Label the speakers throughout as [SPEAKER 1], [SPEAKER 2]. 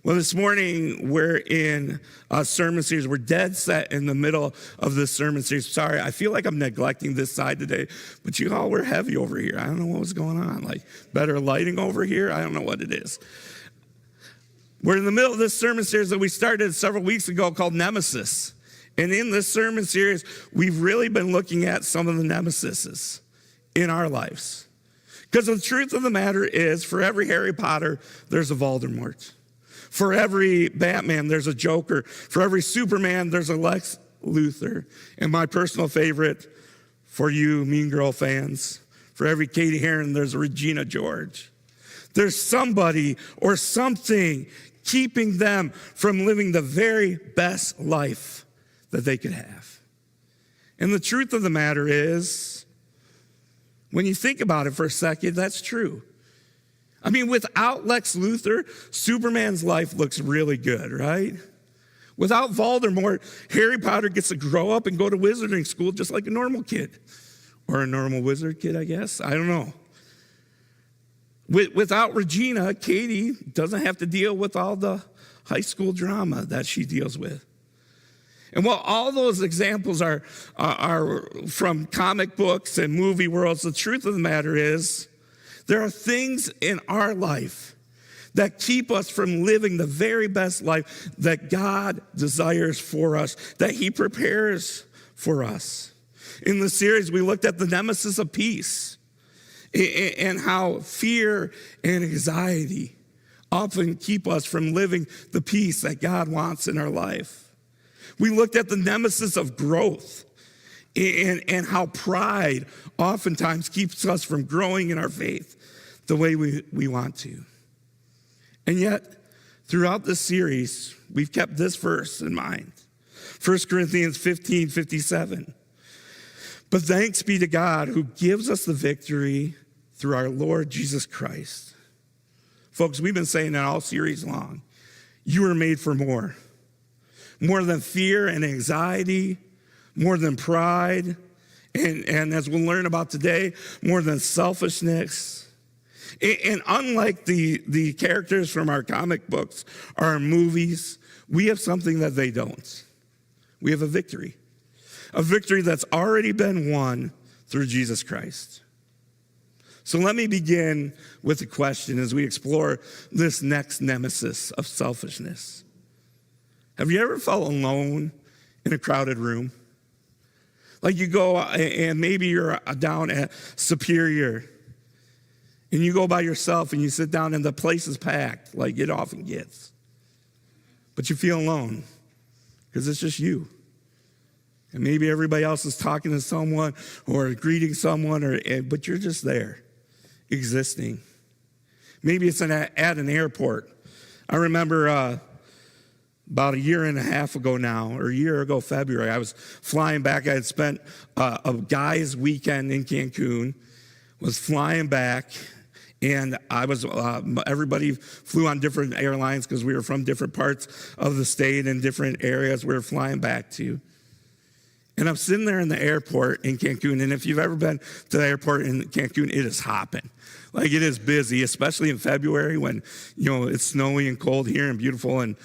[SPEAKER 1] Well, this morning we're in a sermon series. We're dead set in the middle of this sermon series. Sorry, I feel like I'm neglecting this side today, but you all were heavy over here. I don't know what was going on. Like better lighting over here? I don't know what it is. We're in the middle of this sermon series that we started several weeks ago called Nemesis. And in this sermon series, we've really been looking at some of the nemesises in our lives. Because the truth of the matter is, for every Harry Potter, there's a Voldemort. For every Batman, there's a Joker. For every Superman, there's a Lex Luthor. And my personal favorite, for you Mean Girl fans, for every Katie Heron, there's a Regina George. There's somebody or something keeping them from living the very best life that they could have. And the truth of the matter is, when you think about it for a second, that's true. I mean, without Lex Luthor, Superman's life looks really good, right? Without Voldemort, Harry Potter gets to grow up and go to wizarding school just like a normal kid. Or a normal wizard kid, I guess. I don't know. Without Regina, Katie doesn't have to deal with all the high school drama that she deals with. And while all those examples are from comic books and movie worlds, the truth of the matter is, there are things in our life that keep us from living the very best life that God desires for us, that He prepares for us. In the series, we looked at the nemesis of peace and how fear and anxiety often keep us from living the peace that God wants in our life. We looked at the nemesis of growth and how pride oftentimes keeps us from growing in our faith the way we want to. And yet, throughout this series, we've kept this verse in mind. 1 Corinthians 15:57. But thanks be to God who gives us the victory through our Lord Jesus Christ. Folks, we've been saying that all series long. You were made for more. More than fear and anxiety, more than pride, and as we'll learn about today, more than selfishness. And unlike the characters from our comic books, our movies, we have something that they don't. We have a victory that's already been won through Jesus Christ. So let me begin with a question as we explore this next nemesis of selfishness. Have you ever felt alone in a crowded room? Like you go and maybe you're down at Superior and you go by yourself and you sit down and the place is packed like it often gets. But you feel alone because it's just you. And maybe everybody else is talking to someone or greeting someone, but you're just there, existing. Maybe it's at an airport. I remember about a year and a half ago now, or a year ago February, I was flying back. I had spent a guy's weekend in Cancun, was flying back, and I was everybody flew on different airlines because we were from different parts of the state and different areas we were flying back to. And I'm sitting there in the airport in Cancun, and if you've ever been to the airport in Cancun, it is hopping. Like it is busy, especially in February when, it's snowy and cold here and beautiful and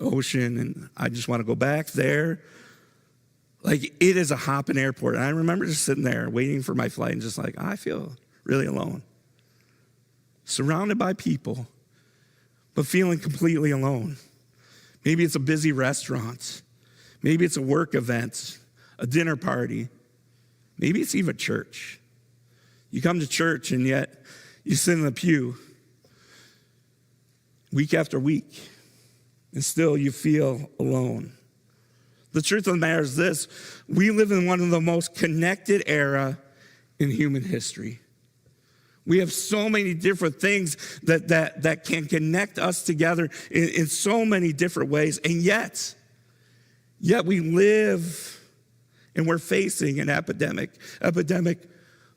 [SPEAKER 1] ocean, and I just want to go back there. Like it is a hopping airport. And I remember just sitting there waiting for my flight and just like, I feel really alone. Surrounded by people, but feeling completely alone. Maybe it's a busy restaurant. Maybe it's a work event, a dinner party. Maybe it's even church. You come to church and yet you sit in the pew week after week and still you feel alone. The truth of the matter is this: we live in one of the most connected era in human history. We have so many different things that can connect us together in so many different ways, and yet we live and we're facing an epidemic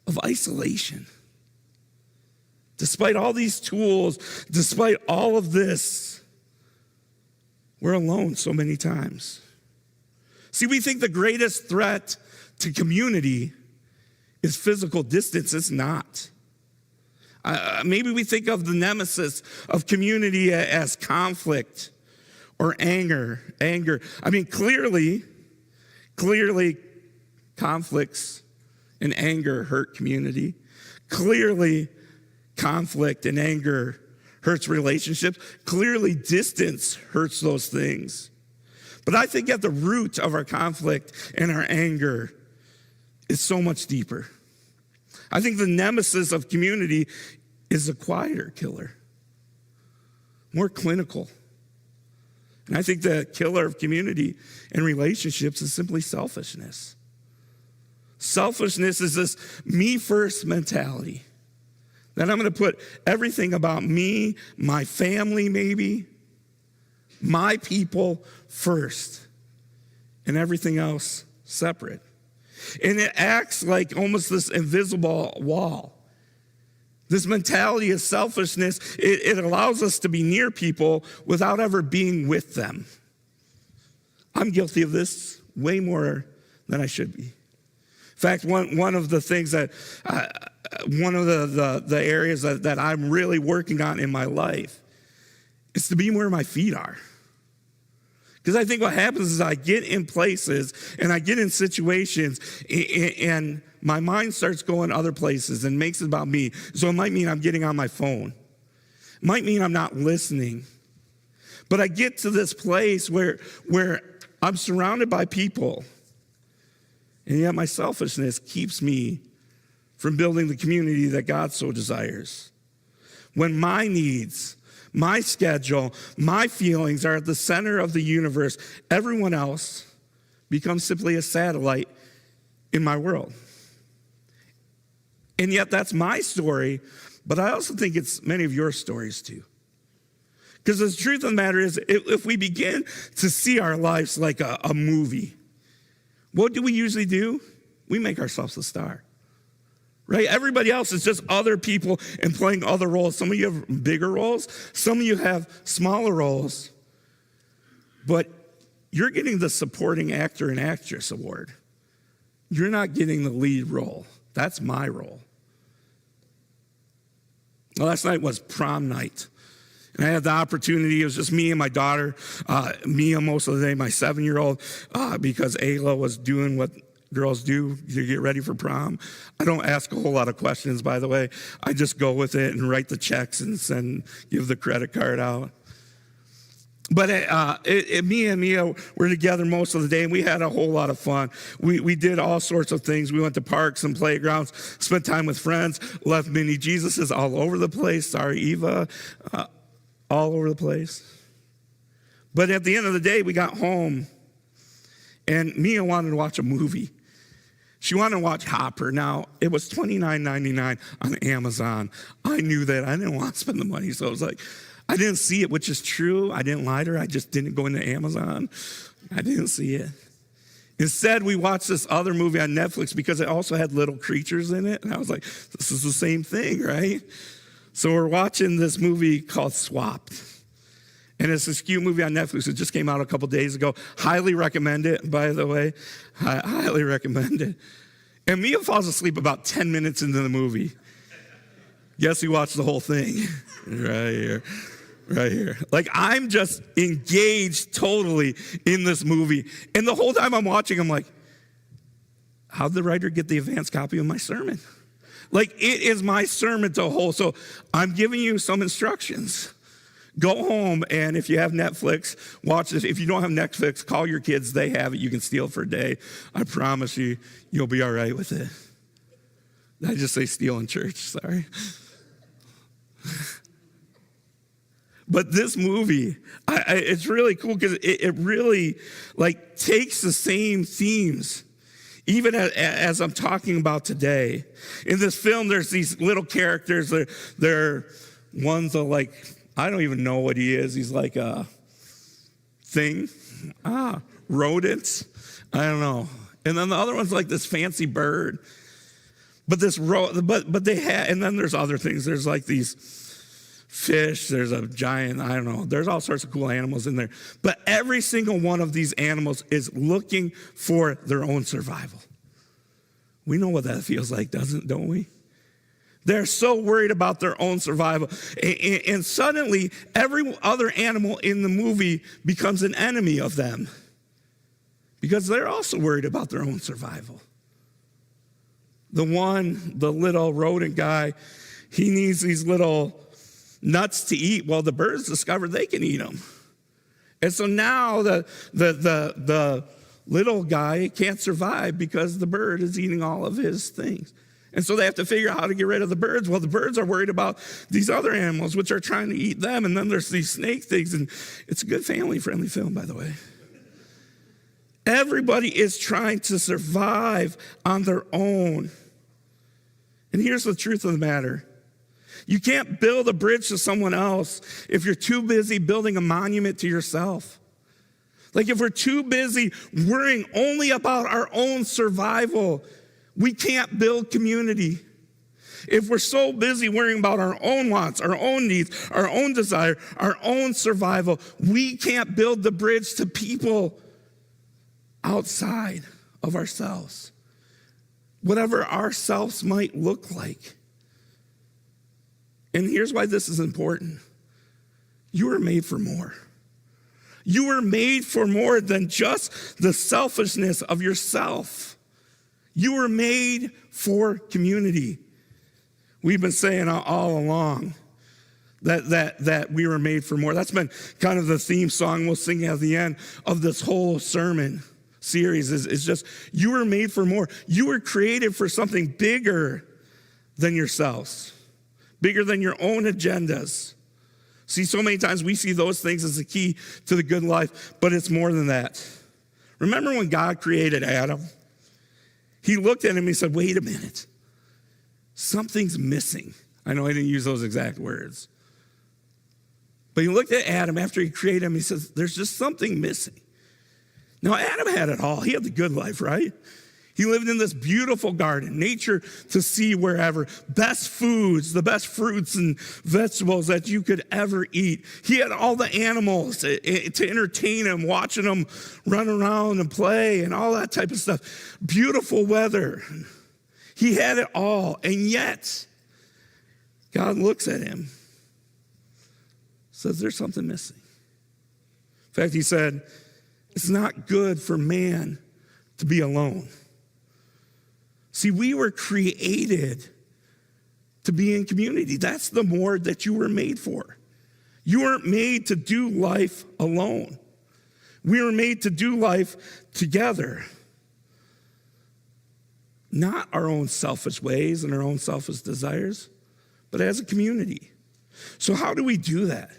[SPEAKER 1] of isolation. Despite all these tools, despite all of this, we're alone so many times. See, we think the greatest threat to community is physical distance. It's not. Maybe we think of the nemesis of community as conflict or anger. I mean, clearly, conflicts and anger hurt community. Clearly, conflict and anger hurts relationships. Clearly, distance hurts those things. But I think at the root of our conflict and our anger is so much deeper. I think the nemesis of community is a quieter killer, more clinical. And I think the killer of community and relationships is simply selfishness. Selfishness is this me-first mentality. That I'm going to put everything about me, my family maybe, my people first, and everything else separate. And it acts like almost this invisible wall. This mentality of selfishness, it allows us to be near people without ever being with them. I'm guilty of this way more than I should be. In fact, one of the things that, one of the areas that I'm really working on in my life is to be where my feet are. Because I think what happens is I get in places and I get in situations and my mind starts going other places and makes it about me. So it might mean I'm getting on my phone. It might mean I'm not listening. But I get to this place where I'm surrounded by people, and yet my selfishness keeps me from building the community that God so desires. When my needs, my schedule, my feelings are at the center of the universe, everyone else becomes simply a satellite in my world. And yet that's my story, but I also think it's many of your stories too. Because the truth of the matter is, if we begin to see our lives like a movie, what do we usually do? We make ourselves a star. Right? Everybody else is just other people and playing other roles. Some of you have bigger roles. Some of you have smaller roles. But you're getting the supporting actor and actress award. You're not getting the lead role. That's my role. Last night was prom night. And I had the opportunity, it was just me and my daughter, Mia most of the day, my 7-year-old, because Ayla was doing what girls do to get ready for prom. I don't ask a whole lot of questions, by the way. I just go with it and write the checks and give the credit card out. But me and Mia were together most of the day, and we had a whole lot of fun. We did all sorts of things. We went to parks and playgrounds, spent time with friends, left mini Jesuses all over the place. Sorry, Eva, all over the place. But at the end of the day, we got home, and Mia wanted to watch a movie. She wanted to watch Hopper. Now, it was $29.99 on Amazon. I knew that. I didn't want to spend the money, so I was like, I didn't see it, which is true. I didn't lie to her. I just didn't go into Amazon. I didn't see it. Instead, we watched this other movie on Netflix because it also had little creatures in it. And I was like, this is the same thing, right? So we're watching this movie called Swapped. And it's this cute movie on Netflix. It just came out a couple days ago. Highly recommend it, by the way. I highly recommend it. And Mia falls asleep about 10 minutes into the movie. Guess who watched the whole thing? Right here. Right here. Like, I'm just engaged totally in this movie. And the whole time I'm watching, I'm like, how'd the writer get the advanced copy of my sermon? Like, it is my sermon to a whole. So I'm giving you some instructions. Go home, and if you have Netflix, watch this. If you don't have Netflix, call your kids. They have it. You can steal it for a day. I promise you, you'll be all right with it. Did I just say steal in church? Sorry. But this movie, it's really cool because it really like takes the same themes, even as I'm talking about today. In this film, there's these little characters. They're ones that like, I don't even know what he is. He's like a thing, rodents. I don't know. And then the other one's like this fancy bird. But they had, and then there's other things. There's like these fish, there's a giant, I don't know. There's all sorts of cool animals in there. But every single one of these animals is looking for their own survival. We know what that feels like, don't we? They're so worried about their own survival. And suddenly, every other animal in the movie becomes an enemy of them because they're also worried about their own survival. The little rodent guy, he needs these little nuts to eat. Well, the birds discovered they can eat them. And so now the little guy can't survive because the bird is eating all of his things. And so they have to figure out how to get rid of the birds. Well, the birds are worried about these other animals, which are trying to eat them. And then there's these snake things. And it's a good family-friendly film, by the way. Everybody is trying to survive on their own. And here's the truth of the matter. You can't build a bridge to someone else if you're too busy building a monument to yourself. Like if we're too busy worrying only about our own survival, we can't build community. If we're so busy worrying about our own wants, our own needs, our own desire, our own survival, we can't build the bridge to people outside of ourselves. Whatever ourselves might look like. And here's why this is important. You were made for more. You were made for more than just the selfishness of yourself. You were made for community. We've been saying all along that we were made for more. That's been kind of the theme song we'll sing at the end of this whole sermon series is just, you were made for more. You were created for something bigger than yourselves, bigger than your own agendas. See, so many times we see those things as the key to the good life, but it's more than that. Remember when God created Adam? He looked at him and he said, wait a minute. Something's missing. I know I didn't use those exact words. But he looked at Adam after he created him. He says, there's just something missing. Now, Adam had it all. He had the good life, right? He lived in this beautiful garden, nature to see wherever, best foods, the best fruits and vegetables that you could ever eat. He had all the animals to entertain him, watching them run around and play and all that type of stuff. Beautiful weather. He had it all. And yet, God looks at him, says there's something missing. In fact, he said, it's not good for man to be alone. See, we were created to be in community. That's the more that you were made for. You weren't made to do life alone. We were made to do life together. Not our own selfish ways and our own selfish desires, but as a community. So how do we do that?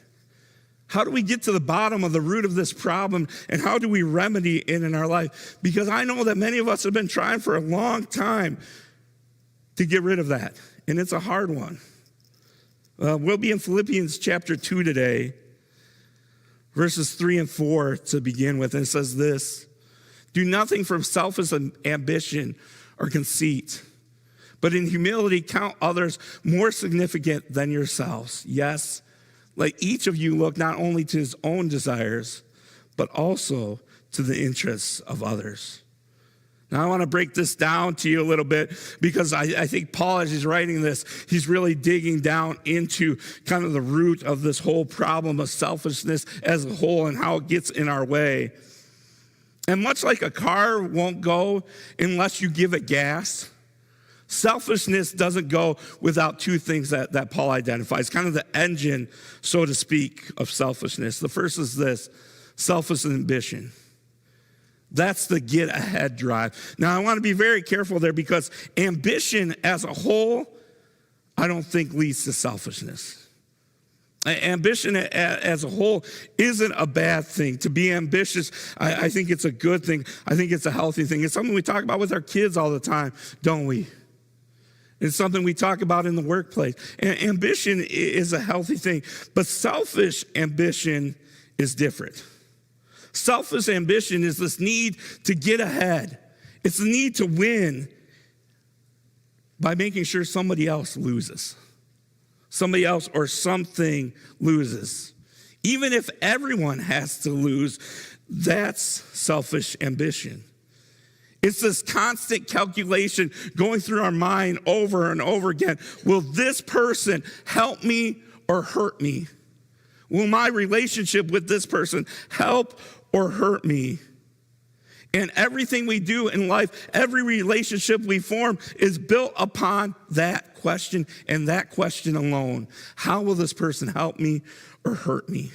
[SPEAKER 1] How do we get to the bottom of the root of this problem, and how do we remedy it in our life? Because I know that many of us have been trying for a long time to get rid of that, and it's a hard one. We'll be in Philippians chapter 2 today, verses 3 and 4 to begin with, and it says this: do nothing from selfish ambition or conceit, but in humility count others more significant than yourselves. Yes, let each of you look not only to his own desires, but also to the interests of others. Now, I want to break this down to you a little bit because I think Paul, as he's writing this, he's really digging down into kind of the root of this whole problem of selfishness as a whole and how it gets in our way. And much like a car won't go unless you give it gas, selfishness doesn't go without two things that Paul identifies, kind of the engine, so to speak, of selfishness. The first is this: selfish ambition. That's the get ahead drive. Now, I want to be very careful there because ambition as a whole, I don't think leads to selfishness. Ambition as a whole isn't a bad thing. To be ambitious, I think it's a good thing. I think it's a healthy thing. It's something we talk about with our kids all the time, don't we? It's something we talk about in the workplace. And ambition is a healthy thing, but selfish ambition is different. Selfish ambition is this need to get ahead. It's the need to win by making sure somebody else loses. Somebody else or something loses. Even if everyone has to lose, that's selfish ambition. It's this constant calculation going through our mind over and over again. Will this person help me or hurt me? Will my relationship with this person help or hurt me? And everything we do in life, every relationship we form is built upon that question and that question alone. How will this person help me or hurt me?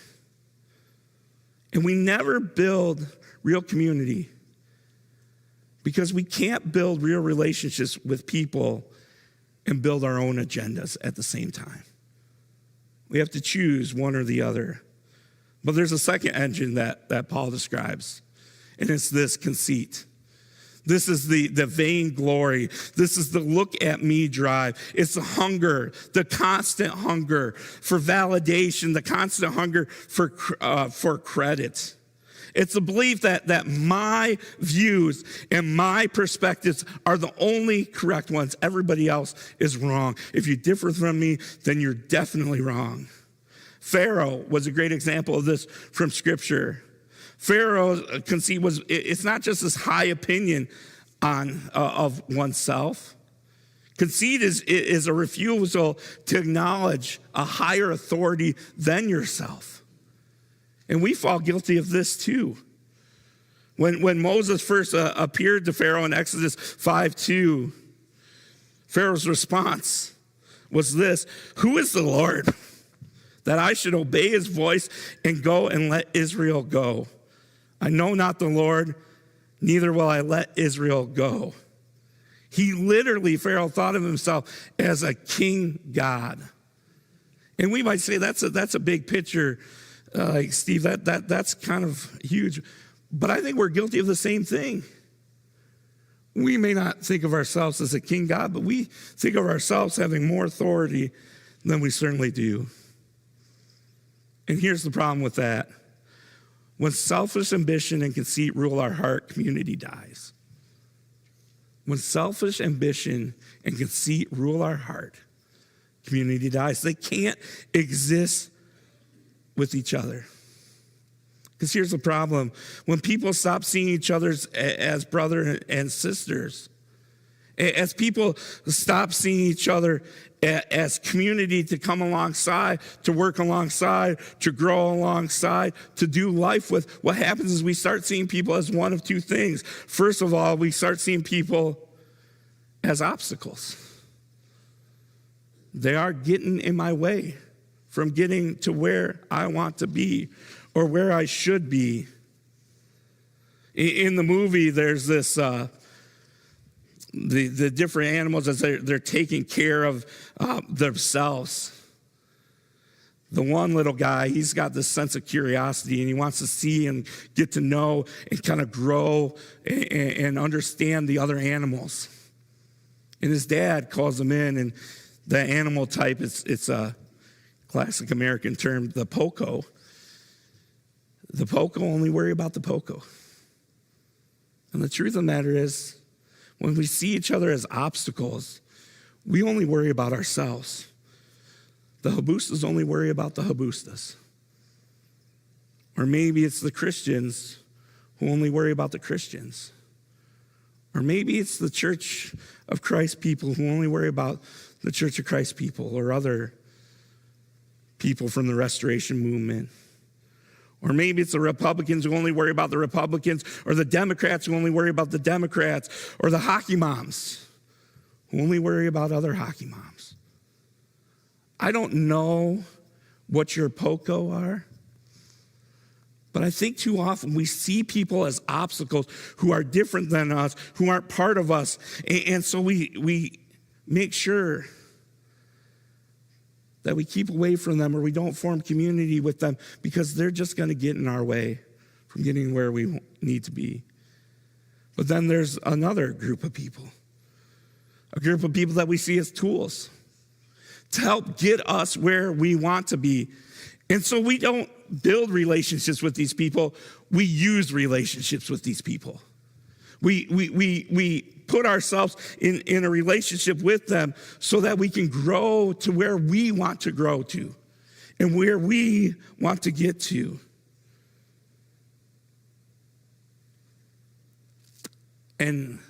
[SPEAKER 1] And we never build real community because we can't build real relationships with people and build our own agendas at the same time. We have to choose one or the other. But there's a second engine that Paul describes, and it's this: conceit. This is the vainglory. This is the look at me drive. It's the hunger, the constant hunger for validation, the constant hunger for credit. It's the belief that my views and my perspectives are the only correct ones. Everybody else is wrong. If you differ from me, then you're definitely wrong. Pharaoh was a great example of this from Scripture. Pharaoh's conceit it's not just this high opinion of oneself. Conceit is a refusal to acknowledge a higher authority than yourself. And we fall guilty of this too. When Moses first appeared to Pharaoh in Exodus 5:2, Pharaoh's response was this: "Who is the Lord, that I should obey his voice and go and let Israel go? I know not the Lord, neither will I let Israel go." Pharaoh thought of himself as a king God. And we might say that's a big picture, like Steve, that's kind of huge. But I think we're guilty of the same thing. We may not think of ourselves as a king God, but we think of ourselves having more authority than we certainly do. And here's the problem with that. When selfish ambition and conceit rule our heart, community dies. When selfish ambition and conceit rule our heart, community dies. They can't exist with each other. Because here's the problem. When people stop seeing each other as brother and sisters, as people stop seeing each other as community to come alongside, to work alongside, to grow alongside, to do life with, what happens is we start seeing people as one of two things. First of all, we start seeing people as obstacles. They are getting in my way from getting to where I want to be or where I should be. In the movie, there's this, the different animals as they're taking care of themselves. The one little guy, he's got this sense of curiosity and he wants to see and get to know and kind of grow and understand the other animals. And his dad calls him in, and the animal type, it's a classic American term, the poco. The poco only worry about the poco. And the truth of the matter is, when we see each other as obstacles, we only worry about ourselves. The Habustas only worry about the Habustas. Or maybe it's the Christians who only worry about the Christians. Or maybe it's the Church of Christ people who only worry about the Church of Christ people or other people from the Restoration movement. Or maybe it's the Republicans who only worry about the Republicans, or the Democrats who only worry about the Democrats, or the hockey moms who only worry about other hockey moms. I don't know what your POCO are, but I think too often we see people as obstacles who are different than us, who aren't part of us, and so we make sure that we keep away from them or we don't form community with them because they're just going to get in our way from getting where we need to be. But then there's another group of people, a group of people that we see as tools to help get us where we want to be. And so we don't build relationships with these people, we use relationships with these people. We put ourselves in a relationship with them so that we can grow to where we want to grow to and where we want to get to. And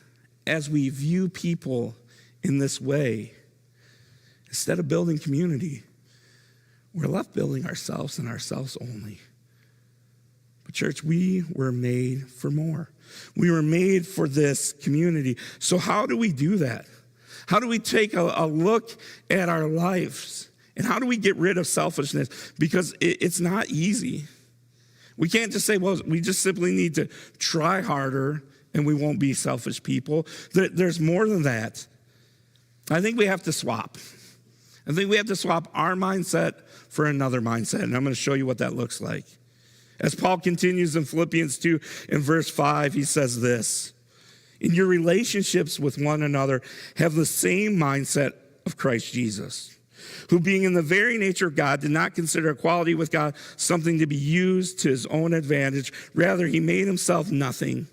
[SPEAKER 1] as we view people in this way, instead of building community, we're left building ourselves and ourselves only. But church, we were made for more. We were made for this community. So how do we do that? How do we take a look at our lives? And how do we get rid of selfishness? Because it's not easy. We can't just say, well, we just simply need to try harder and we won't be selfish people. There's more than that. I think we have to swap. I think we have to swap our mindset for another mindset. And I'm going to show you what that looks like. As Paul continues in Philippians 2 in verse 5, he says this: in your relationships with one another, have the same mindset of Christ Jesus, who being in the very nature of God, did not consider equality with God something to be used to his own advantage. Rather, he made himself nothing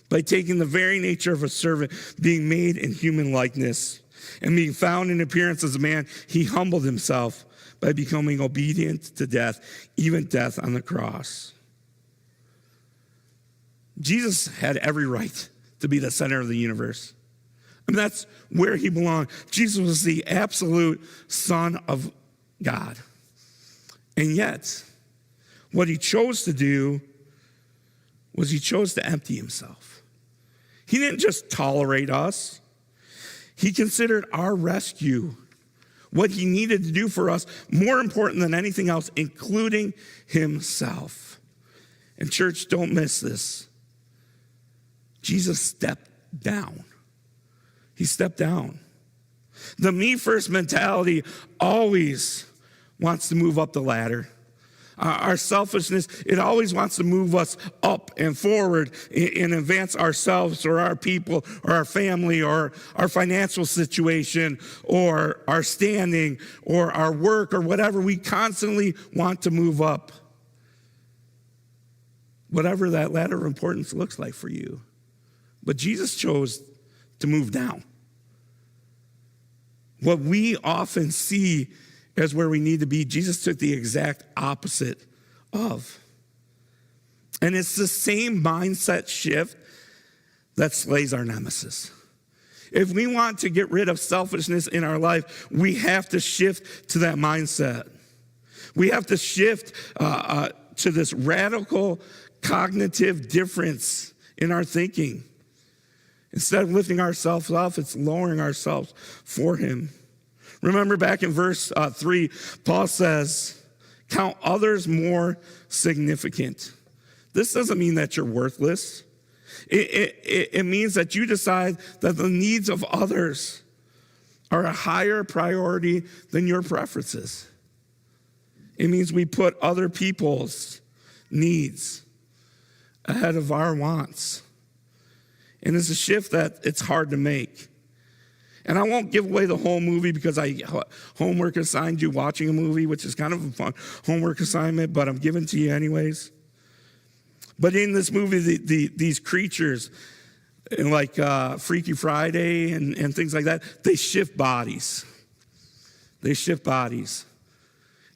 [SPEAKER 1] by taking the very nature of a servant, being made in human likeness. And being found in appearance as a man, he humbled himself by becoming obedient to death, even death on the cross. Jesus had every right to be the center of the universe. I mean, that's where he belonged. Jesus was the absolute Son of God. And yet, what he chose to do was he chose to empty himself. He didn't just tolerate us. He considered our rescue, what he needed to do for us, more important than anything else, including himself. And church, don't miss this. Jesus stepped down. He stepped down. The me first mentality always wants to move up the ladder. Our selfishness, it always wants to move us up and forward and advance ourselves or our people or our family or our financial situation or our standing or our work or whatever. We constantly want to move up. Whatever that ladder of importance looks like for you. But Jesus chose to move down. What we often see as where we need to be, Jesus took the exact opposite of. And it's the same mindset shift that slays our nemesis. If we want to get rid of selfishness in our life, we have to shift to that mindset. We have to shift to this radical cognitive difference in our thinking. Instead of lifting ourselves up, it's lowering ourselves for him. Remember back in verse 3, Paul says, count others more significant. This doesn't mean that you're worthless. It means that you decide that the needs of others are a higher priority than your preferences. It means we put other people's needs ahead of our wants. And it's a shift that it's hard to make. And I won't give away the whole movie because I homework assigned you watching a movie, which is kind of a fun homework assignment, but I'm giving it to you anyways. But in this movie, these creatures, like Freaky Friday and things like that, they shift bodies. They shift bodies.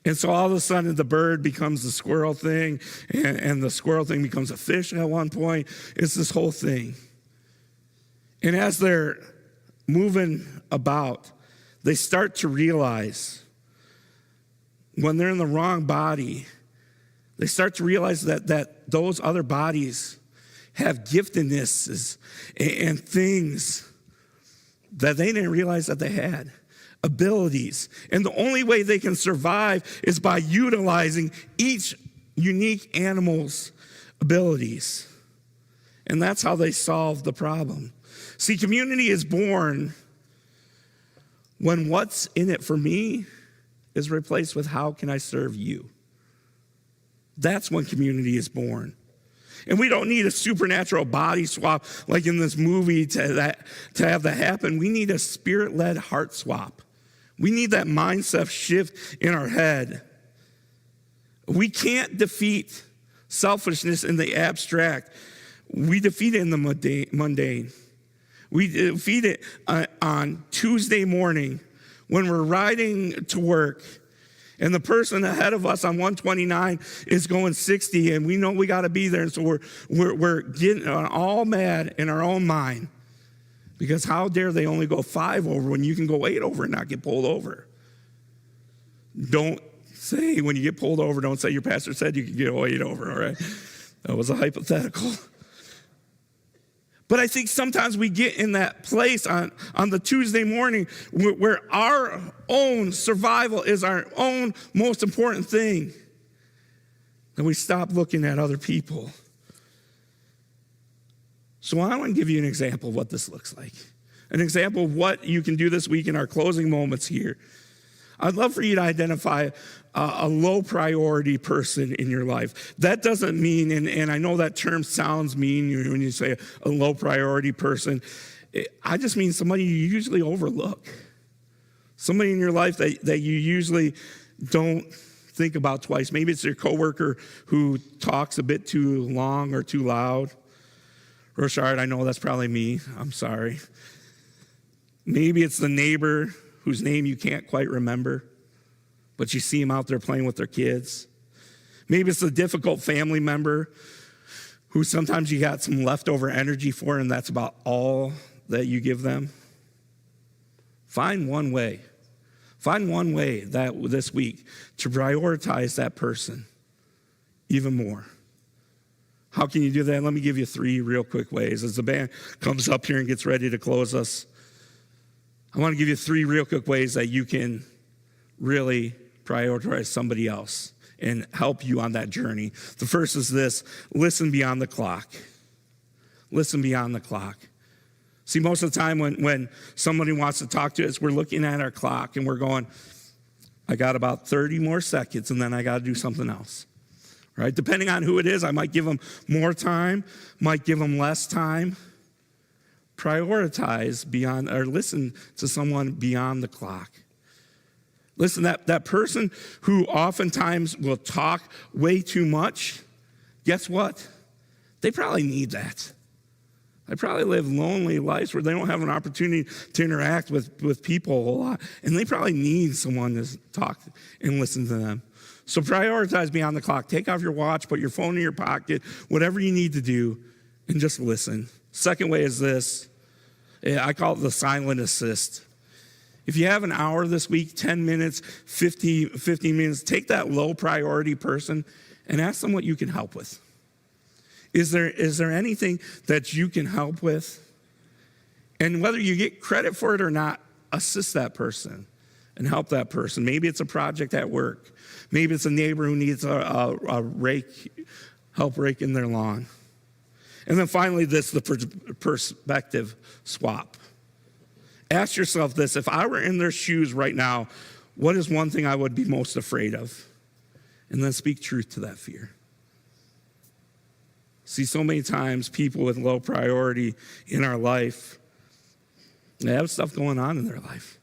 [SPEAKER 1] And so all of a sudden, the bird becomes the squirrel thing, and the squirrel thing becomes a fish at one point. It's this whole thing. And as they're moving about, they start to realize when they're in the wrong body, they start to realize that those other bodies have giftednesses and things that they didn't realize that they had, abilities. And the only way they can survive is by utilizing each unique animal's abilities. And that's how they solve the problem. See, community is born when what's in it for me is replaced with how can I serve you. That's when community is born. And we don't need a supernatural body swap like in this movie to have that happen. We need a spirit-led heart swap. We need that mindset shift in our head. We can't defeat selfishness in the abstract. We defeat it in the mundane. We defeat it on Tuesday morning when we're riding to work And the person ahead of us on 129 is going 60, and we know we got to be there. And so we're getting all mad in our own mind, because how dare they only go 5 over when you can go 8 over and not get pulled over? Don't say, when you get pulled over, don't say your pastor said you could get 8 over, all right? That was a hypothetical. But I think sometimes we get in that place on the Tuesday morning where our own survival is our own most important thing. And we stop looking at other people. So I want to give you an example of what this looks like. An example of what you can do this week in our closing moments here. I'd love for you to identify a low priority person in your life. That doesn't mean, and I know that term sounds mean when you say a low priority person. I just mean somebody you usually overlook. Somebody in your life that you usually don't think about twice. Maybe it's your coworker who talks a bit too long or too loud. Rochard, I know that's probably me. I'm sorry. Maybe it's the neighbor whose name you can't quite remember, but you see them out there playing with their kids. Maybe it's a difficult family member who sometimes you got some leftover energy for, and that's about all that you give them. Find one way that this week to prioritize that person even more. How can you do that? Let me give you 3 real quick ways. As the band comes up here and gets ready to close us, I want to give you 3 real quick ways that you can really prioritize somebody else and help you on that journey. The first is this: listen beyond the clock. Listen beyond the clock. See, most of the time when somebody wants to talk to us, we're looking at our clock and we're going, I got about 30 more seconds and then I got to do something else. Right? Depending on who it is, I might give them more time, might give them less time. Prioritize beyond, or listen to someone beyond the clock. Listen, that person who oftentimes will talk way too much, guess what? They probably need that. They probably live lonely lives where they don't have an opportunity to interact with people a whole lot. And they probably need someone to talk and listen to them. So prioritize beyond the clock. Take off your watch, put your phone in your pocket, whatever you need to do, and just listen. Second way is this. I call it the silent assist. If you have an hour this week, 10 minutes, 15 minutes, take that low priority person and ask them what you can help with. Is there anything that you can help with? And whether you get credit for it or not, assist that person and help that person. Maybe it's a project at work. Maybe it's a neighbor who needs a help rake in their lawn. And then finally, the perspective swap. Ask yourself this: if I were in their shoes right now, what is one thing I would be most afraid of? And then speak truth to that fear. See, so many times people with low priority in our life, they have stuff going on in their life.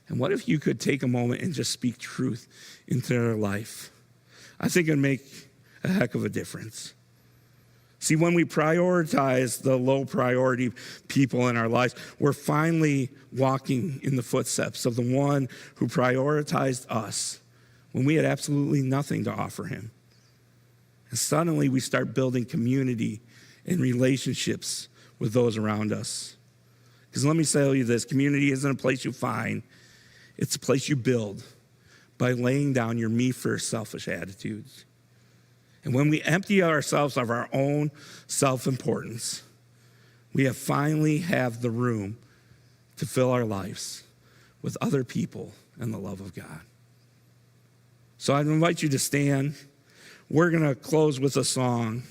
[SPEAKER 1] And what if you could take a moment and just speak truth into their life? I think it'd make a heck of a difference. See, when we prioritize the low priority people in our lives, we're finally walking in the footsteps of the one who prioritized us when we had absolutely nothing to offer him. And suddenly we start building community and relationships with those around us. Because let me tell you this: community isn't a place you find, it's a place you build by laying down your me first selfish attitudes. And when we empty ourselves of our own self-importance, we finally have the room to fill our lives with other people and the love of God. So I'd invite you to stand. We're going to close with a song.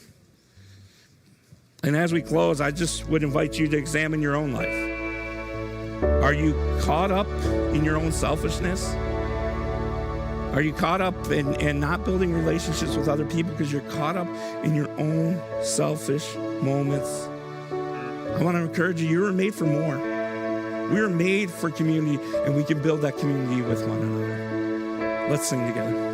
[SPEAKER 1] And as we close, I just would invite you to examine your own life. Are you caught up in your own selfishness? Are you caught up in not building relationships with other people because you're caught up in your own selfish moments? I want to encourage you, you were made for more. We were made for community, and we can build that community with one another. Let's sing together.